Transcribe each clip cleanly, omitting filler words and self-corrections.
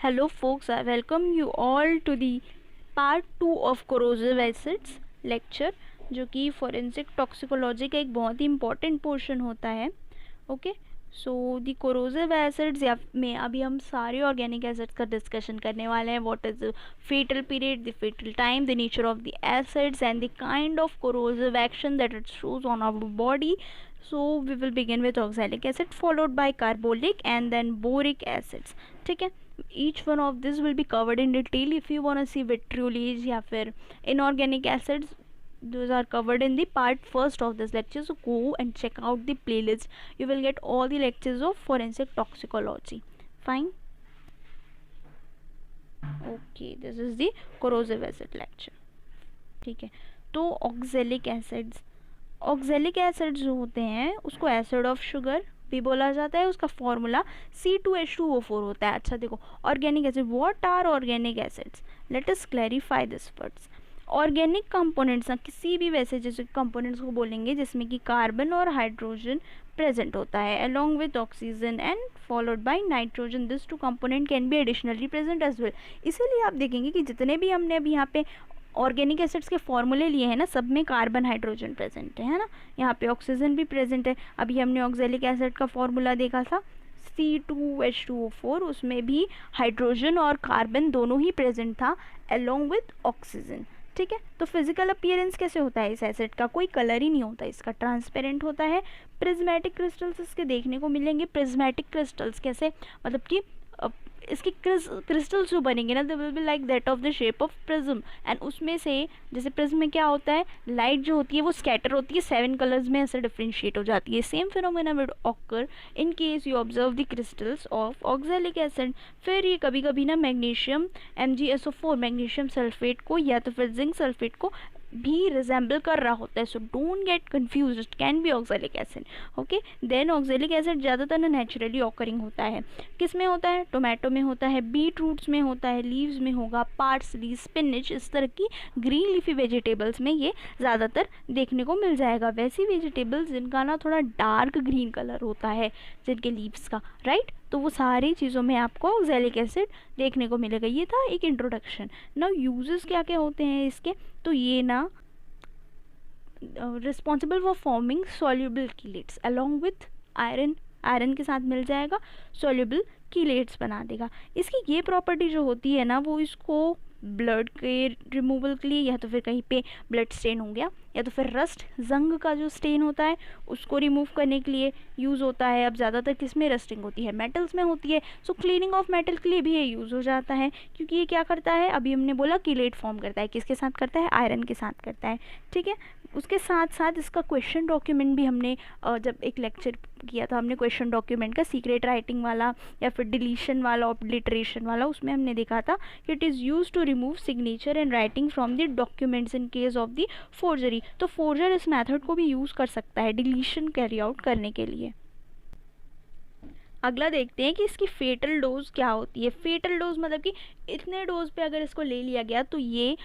Hello folks, I welcome you all to the part 2 of corrosive acids lecture, जो कि forensic toxicology का एक बहुत ही इम्पॉर्टेंट पोर्शन होता है. ओके, सो दी कोरोसिव एसिड्स या में अभी हम सारे ऑर्गेनिक एसिड्स का डिस्कशन करने वाले हैं. What is the fatal period, the fatal time, the nature of the acids and the kind of corrosive action that it shows on our body. So we will begin with oxalic acid followed by carbolic and then boric acids. ठीक है, each one of this will be covered in detail. If you want to see vitriolase या फिर inorganic acids, those are covered in the part first of this lecture, so go and check out the playlist. You will get all the lectures of forensic toxicology. Fine. Okay, this is the corrosive acid lecture. ठीक है, तो oxalic acids, oxalic acids जो होते हैं उसको acid of sugar भी बोला जाता है. उसका फॉर्मूला C2H2O4 होता है. अच्छा देखो, organic acid, what are organic acids, let us clarify this words. Organic components ना किसी भी वैसे जैसे कंपोनेंट्स को बोलेंगे जिसमें कि कार्बन और हाइड्रोजन प्रेजेंट होता है along with oxygen and followed by nitrogen. This two component can be additionally present as well. इसीलिए आप देखेंगे कि जितने भी हमने अभी यहाँ पे ऑर्गेनिक एसिड्स के फॉर्मूले लिए हैं ना, सब में कार्बन हाइड्रोजन प्रेजेंट है ना. यहाँ पे ऑक्सीजन भी प्रेजेंट है. अभी हमने ऑक्जेलिक एसिड का फॉर्मूला देखा था C2H2O4, उसमें भी हाइड्रोजन और कार्बन दोनों ही प्रेजेंट था अलोंग विथ ऑक्सीजन. ठीक है, तो फिजिकल अपीयरेंस कैसे होता है इस एसिड का, कोई कलर ही नहीं होता इसका, ट्रांसपेरेंट होता है. प्रिज्मेटिक क्रिस्टल्स इसके देखने को मिलेंगे. प्रिज्मेटिक क्रिस्टल्स कैसे, मतलब कि इसकी क्रिस्टल्स जो बनेंगे ना, they will be like that of the shape of prism. And उसमें से जैसे प्रिज्म में क्या होता है, लाइट जो होती है वो स्कैटर होती है, 7 कलर्स में ऐसे डिफ्रेंशिएट हो जाती है. Same phenomena will occur in case you observe the crystals of oxalic acid. फिर ये कभी कभी ना मैग्नीशियम MgSO4 मैग्नीशियम सल्फेट को या तो फिर जिंक सल्फेट को भी रिजेंबल कर रहा होता है. So don't get confuse, it can be oxalic acid. Okay, then oxalic acid ज़्यादातर ना नेचुरली ऑकरिंग होता है. किस में होता है, टोमेटो में होता है, बीट रूट्स में होता है, लीव्स में होगा, पार्सली, स्पिनच, इस तरह की ग्रीन लीफी वेजिटेबल्स में ये ज़्यादातर देखने को मिल जाएगा. वैसी वेजिटेबल्स जिनका ना थोड़ा डार्क ग्रीन कलर होता है जिनके लीव्स का, राइट, तो वो सारी चीज़ों में आपको ऑक्जेलिक एसिड देखने को मिलेगा. ये था एक इंट्रोडक्शन. नाउ यूजेस क्या क्या होते हैं इसके, तो ये ना responsible for forming soluble chelates along with iron. Iron के साथ मिल जाएगा, सॉल्युबल कीलेट्स बना देगा. इसकी ये प्रॉपर्टी जो होती है ना, वो इसको ब्लड के रिमूवल के लिए, या तो फिर कहीं पे ब्लड स्टेन हो गया, या तो फिर रस्ट, जंग का जो स्टेन होता है उसको रिमूव करने के लिए यूज़ होता है. अब ज़्यादातर किस में रस्टिंग होती है, मेटल्स में होती है. सो क्लीनिंग ऑफ मेटल के लिए भी ये यूज़ हो जाता है, क्योंकि ये क्या करता है, अभी हमने बोला कीलेट फॉर्म करता है. किसके साथ करता है, आयरन के साथ करता है. ठीक है, उसके साथ साथ इसका क्वेश्चन डॉक्यूमेंट भी हमने जब एक लेक्चर किया था हमने क्वेश्चन डॉक्यूमेंट का, सीक्रेट राइटिंग वाला या फिर डिलीशन वाला, ऑब्लिटरेशन वाला, उसमें हमने देखा था कि it is use to remove signature and writing from the documents in case of the forgery. तो फोर्जर इस मेथड को भी यूज़ कर सकता है डिलीशन कैरी आउट करने के लिए. अगला देखते हैं कि इसकी फेटल डोज क्या होती है. फेटल डोज मतलब कि इतने डोज पे अगर इसको ले लिया गया तो ये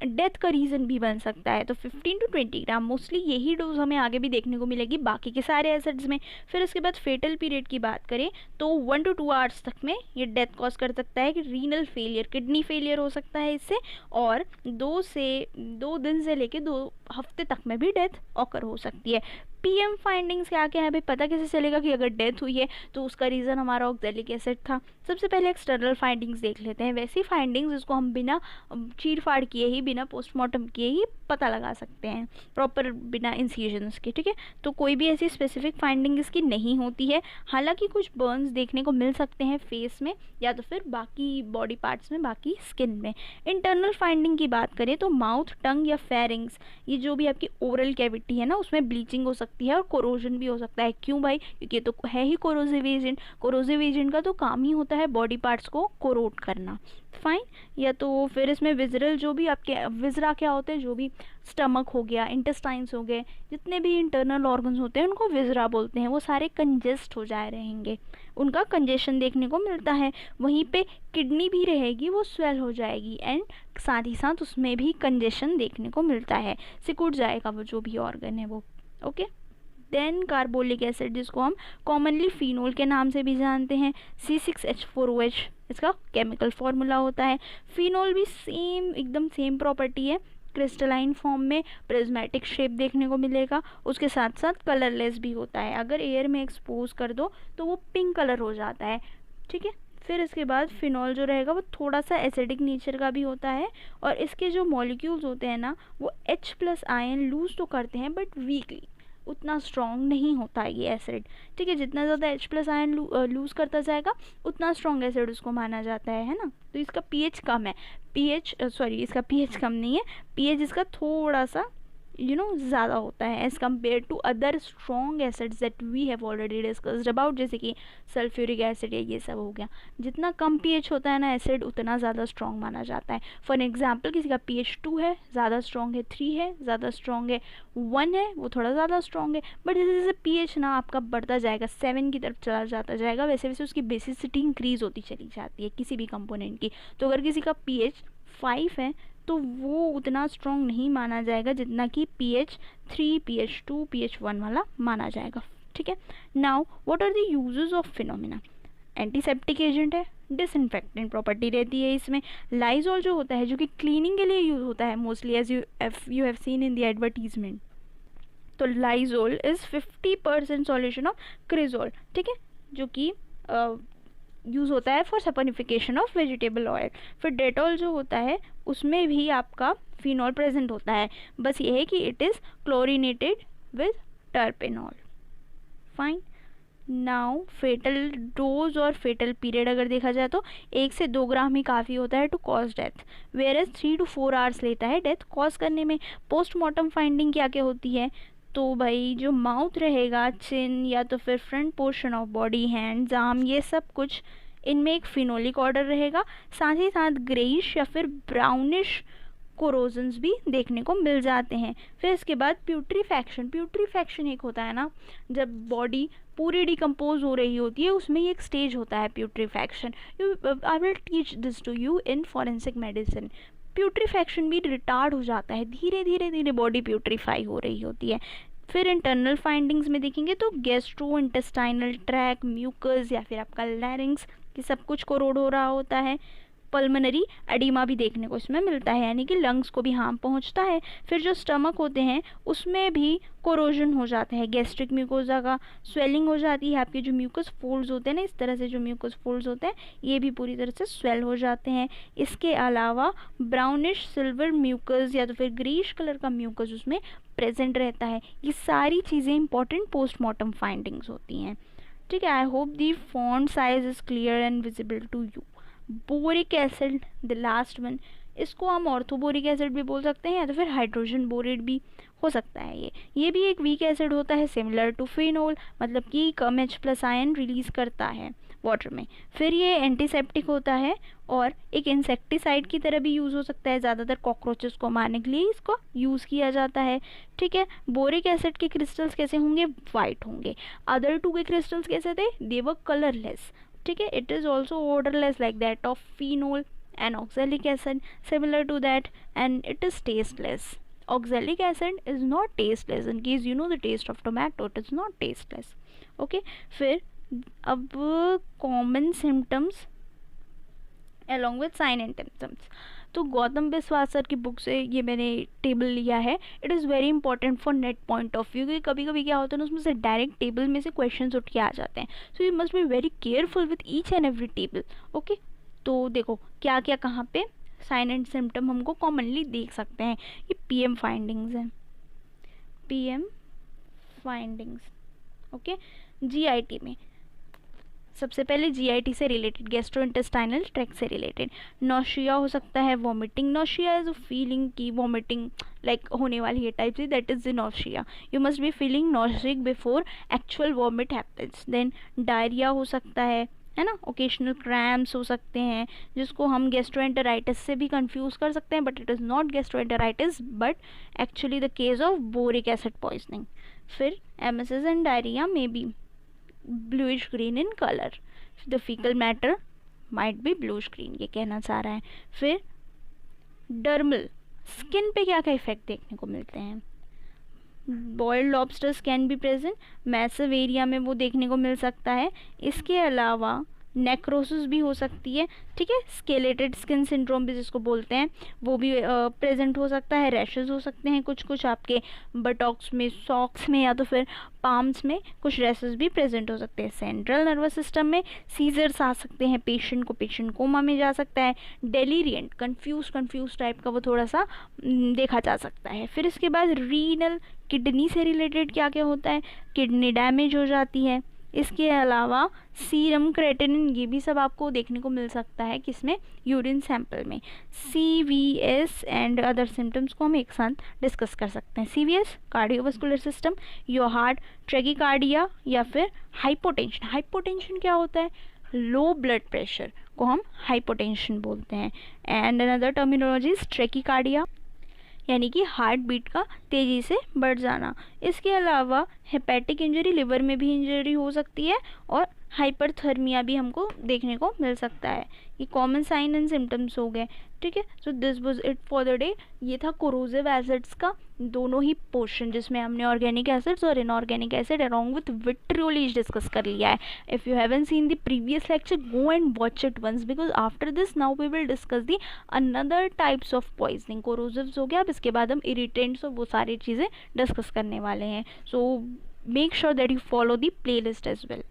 डेथ का रीज़न भी बन सकता है. तो 15 to 20 ग्राम मोस्टली यही डोज हमें आगे भी देखने को मिलेगी बाकी के सारे एसिड्स में. फिर इसके बाद फेटल पीरियड की बात करें तो 1 to 2 आवर्स तक में ये डेथ कॉज कर सकता है कि रीनल फेलियर, किडनी फेलियर हो सकता है इससे, और 2 दिन से लेके 2 हफ्ते तक में भी डेथ ऑकर हो सकती है. PM फाइंडिंग्स क्या क्या है भाई, पता कैसे चलेगा कि अगर डेथ हुई है तो उसका रीज़न हमारा ऑक्जेलिक एसिड था. सबसे पहले एक्सटर्नल फाइंडिंग्स देख लेते हैं. वैसी फाइंडिंग्स जिसको हम बिना चीर फाड़ किए ही, बिना पोस्टमार्टम किए ही पता लगा सकते हैं, प्रॉपर बिना इंसिजन्स के. ठीक है, तो कोई भी ऐसी स्पेसिफिक फाइंडिंग इसकी नहीं होती है. हालांकि कुछ बर्न्स देखने को मिल सकते हैं फेस में या तो फिर बाकी बॉडी पार्ट्स में, बाकी स्किन में. इंटरनल फाइंडिंग की बात करें तो माउथ, टंग या फेरिंग्स, ये जो भी आपकी ओरल कैविटी है ना, उसमें ब्लीचिंग हो सकती है और कोरोजन भी हो सकता है. क्यों भाई, क्योंकि ये तो है ही कोरोसिव एजेंट. कोरोसिव एजेंट का तो काम ही होता है बॉडी पार्ट्स को कोरोट करना. फाइन, या तो फिर इसमें विजरल, जो भी आपके विजरा क्या होते हैं, जो भी स्टमक हो गया, इंटेस्टाइन्स हो गए, जितने भी इंटरनल ऑर्गन्स होते हैं उनको विजरा बोलते हैं. वो सारे कंजेस्ट हो जाए रहेंगे, उनका कंजेशन देखने को मिलता है. वहीं पे किडनी भी रहेगी, वो स्वेल हो जाएगी एंड साथ ही साथ उसमें भी कंजेशन देखने को मिलता है, सिकुड़ जाएगा वो जो भी ऑर्गन है वो. ओके, देन कार्बोलिक एसिड, जिसको हम कॉमनली फिनोल के नाम से भी जानते हैं, C6H4OH इसका केमिकल फॉर्मूला होता है। फिनोल भी सेम, एकदम सेम प्रॉपर्टी है, क्रिस्टलाइन फॉर्म में प्रिज्मेटिक शेप देखने को मिलेगा, उसके साथ साथ कलरलेस भी होता है। अगर एयर में एक्सपोज कर दो तो वो पिंक कलर हो जाता है, ठीक है। फिर इसके बाद फिनॉल जो रहेगा वो थोड़ा सा एसिडिक नेचर का भी होता है, और इसके जो मॉलिक्यूल्स होते हैं ना वो H+ आयन लूज तो करते हैं बट वीकली, उतना स्ट्रॉन्ग नहीं होता है ये एसिड, ठीक है। जितना ज़्यादा H+ आयन लूज़ करता जाएगा उतना स्ट्रॉन्ग एसिड उसको माना जाता है ना। तो इसका pH कम है, इसका pH कम नहीं है, pH इसका थोड़ा सा ज़्यादा होता है as compare to other strong acids that we have already discussed about, जैसे कि सल्फ्यूरिक एसिड या ये सब हो गया। जितना कम pH होता है ना एसिड, उतना ज़्यादा स्ट्रॉन्ग माना जाता है। फॉर एग्जांपल किसी का pH 2 है, ज़्यादा स्ट्रॉन्ग है, 3 है, ज़्यादा स्ट्रॉन्ग है, 1 है, वो थोड़ा ज़्यादा स्ट्रॉन्ग है। बट जैसे जैसे pH ना आपका बढ़ता जाएगा, 7 की तरफ चला जाता जाएगा, वैसे वैसे उसकी बेसिसिटी इंक्रीज़ होती चली जाती है किसी भी कंपोनेंट की। तो अगर किसी का pH 5 है तो वो उतना स्ट्रॉन्ग नहीं माना जाएगा जितना कि pH 3, pH 2, pH 1 वाला माना जाएगा, ठीक है। Now what are the uses of phenomena? Antiseptic agent है, डिसइंफेक्टेंट प्रॉपर्टी रहती है इसमें। लाइजोल जो होता है जो कि क्लीनिंग के लिए यूज़ होता है mostly, as you have seen in the advertisement. तो Lysol is 50% solution of cresol, ठीक है, जो कि यूज़ होता है for saponification of vegetable oil. फिर डेटॉल जो होता है उसमें भी आपका फिनॉल प्रेजेंट होता है, बस ये है कि it is chlorinated with terpenol. Fine. Now fatal dose और फेटल पीरियड अगर देखा जाए तो 1 से 2 ग्राम ही काफ़ी होता है to cause death, whereas 3 to 4 hours लेता है डेथ कॉज करने में। पोस्टमार्टम फाइंडिंग क्या क्या होती है? तो भाई जो माउथ रहेगा, चिन या तो फिर front portion of body, hands, arm, ये सब कुछ इनमें एक फिनोलिक ऑर्डर रहेगा। साथ ही साथ ग्रेइश या फिर ब्राउनिश कोरोजन्स भी देखने को मिल जाते हैं। फिर इसके बाद प्यूट्रीफैक्शन एक होता है ना, जब बॉडी पूरी डिकम्पोज हो रही होती है, उसमें एक स्टेज होता है putrefaction. I will teach this to you in forensic medicine. Putrefaction भी रिटार्ड हो जाता है, धीरे धीरे बॉडी प्यूट्रीफाई हो रही होती है। फिर इंटरनल फाइंडिंग्स में देखेंगे तो गैस्ट्रो इंटेस्टाइनल ट्रैक, म्यूकस या फिर आपका लैरिंग्स, ये सब कुछ कोरोड हो रहा होता है। पल्मनरी एडिमा भी देखने को इसमें मिलता है, यानी कि लंग्स को भी हार्म पहुंचता है। फिर जो स्टमक होते हैं उसमें भी कोरोजन हो जाता है, गैस्ट्रिक म्यूकोजा का स्वेलिंग हो जाती है। आपके जो म्यूकस फोल्ड्स होते हैं ना, इस तरह से जो म्यूकस फोल्ड्स होते हैं ये भी पूरी तरह से स्वेल हो जाते हैं। इसके अलावा ब्राउनिश सिल्वर म्यूकस या तो फिर ग्रीश कलर का म्यूकस उसमें प्रेजेंट रहता है। ये सारी चीज़ें इंपॉर्टेंट पोस्टमार्टम फाइंडिंग्स होती हैं, ठीक है। I hope the font size is clear and visible to you. Boric acid, the last one, इसको हम ऑर्थोबोरिक एसिड भी बोल सकते हैं या तो फिर हाइड्रोजन बोरेट भी हो सकता है। ये भी एक वीक एसिड होता है सिमिलर टू फिनोल, मतलब कि कम H+ आयन रिलीज करता है वाटर में। फिर ये एंटीसेप्टिक होता है और एक इंसेक्टिसाइड की तरह भी यूज़ हो सकता है, ज़्यादातर कॉकरोचेस को मारने के लिए इसको यूज़ किया जाता है, ठीक है। बोरिक एसिड के क्रिस्टल्स कैसे होंगे? वाइट होंगे। अदर 2 के क्रिस्टल्स कैसे थे? दे वर कलरलेस, ठीक है। It is also odorless like that of phenol and oxalic acid, similar to that, and it is tasteless. Oxalic acid is not tasteless. In case you know the taste of tomato, it is not tasteless. Okay. फिर अब common symptoms along with sign and symptoms, तो गौतम बिस्वास sir की book से ये मैंने table लिया है। It is very important for net point of view, क्योंकि कभी कभी क्या होता है ना, उसमें से डायरेक्ट टेबल में से क्वेश्चंस उठ के आ जाते हैं। So you must be very careful with each and every table, okay. तो देखो क्या क्या कहाँ पे साइन एंड सिम्टम हमको कॉमनली देख सकते हैं। ये PM फाइंडिंग्स हैं, PM फाइंडिंग्स, ओके। GIT में सबसे पहले GIT से रिलेटेड, गैस्ट्रोइंटेस्टाइनल ट्रैक्ट से रिलेटेड, नोशिया हो सकता है, vomiting. Nausea is a feeling की वॉमिटिंग लाइक होने वाली है टाइप से, that is the nausea. You must be feeling nauseous before actual vomit happens. Then diarrhoea हो सकता है ना। ओकेशनल क्रैम्प्स हो सकते हैं, जिसको हम गैस्ट्रोएंटेराइटिस से भी कंफ्यूज कर सकते हैं, but it is not gastroenteritis but actually the case of boric acid poisoning. फिर एमएसएस एंड डायरिया में B bluish green in color, the fecal matter might be bluish green, ये कहना चाह रहा है। फिर डर्मल, स्किन पे क्या क्या इफेक्ट देखने को मिलते हैं? Boiled lobsters can be present, massive area में वो देखने को मिल सकता है। इसके अलावा नेक्रोसिस भी हो सकती है, ठीक है। स्केलेटेड स्किन सिंड्रोम भी जिसको बोलते हैं वो भी प्रेजेंट हो सकता है। रैशेस हो सकते हैं कुछ कुछ आपके बटॉक्स में, सॉक्स में, या तो फिर पाम्स में कुछ रैशेस भी प्रेजेंट हो सकते हैं। सेंट्रल नर्वस सिस्टम में सीजर्स आ सकते हैं, पेशेंट कोमा में जा सकता है। डेलीरियंट कंफ्यूज टाइप का वो थोड़ा सा देखा जा सकता है। फिर इसके बाद रीनल, किडनी से रिलेटेड क्या क्या होता है, किडनी डैमेज हो जाती है। इसके अलावा सीरम क्रेटिनिन, ये भी सब आपको देखने को मिल सकता है किसमें, यूरिन सैंपल में। CVS एंड अदर सिम्टम्स को हम एक साथ डिस्कस कर सकते हैं। CVS cardiovascular system, your heart, tachycardia या फिर हाइपोटेंशन। हाइपोटेंशन क्या होता है, लो ब्लड प्रेशर को हम हाइपोटेंशन बोलते हैं। एंड अनदर टर्मिनोलॉजी इज ट्रेकिकार्डिया, यानी कि हार्ट बीट का तेज़ी से बढ़ जाना। इसके अलावा हेपेटिक इंजरी, लिवर में भी इंजरी हो सकती है, और हाइपरथर्मिया भी हमको देखने को मिल सकता है। ये कॉमन साइन एंड सिम्टम्स हो गए, ठीक है। So this was it for the day. ये था कोरोसिव एसिड्स का दोनों ही पोर्शन, जिसमें हमने ऑर्गेनिक एसिड्स और inorganic acid along with vitriolage discuss कर लिया है। If you haven't seen the previous lecture, go and watch it once, because after this now we will discuss the another types of poisoning. Corrosives हो गया, अब इसके बाद हम irritants और वो सारी चीज़ें डिस्कस करने वाले हैं। So make sure that you follow the playlist as well.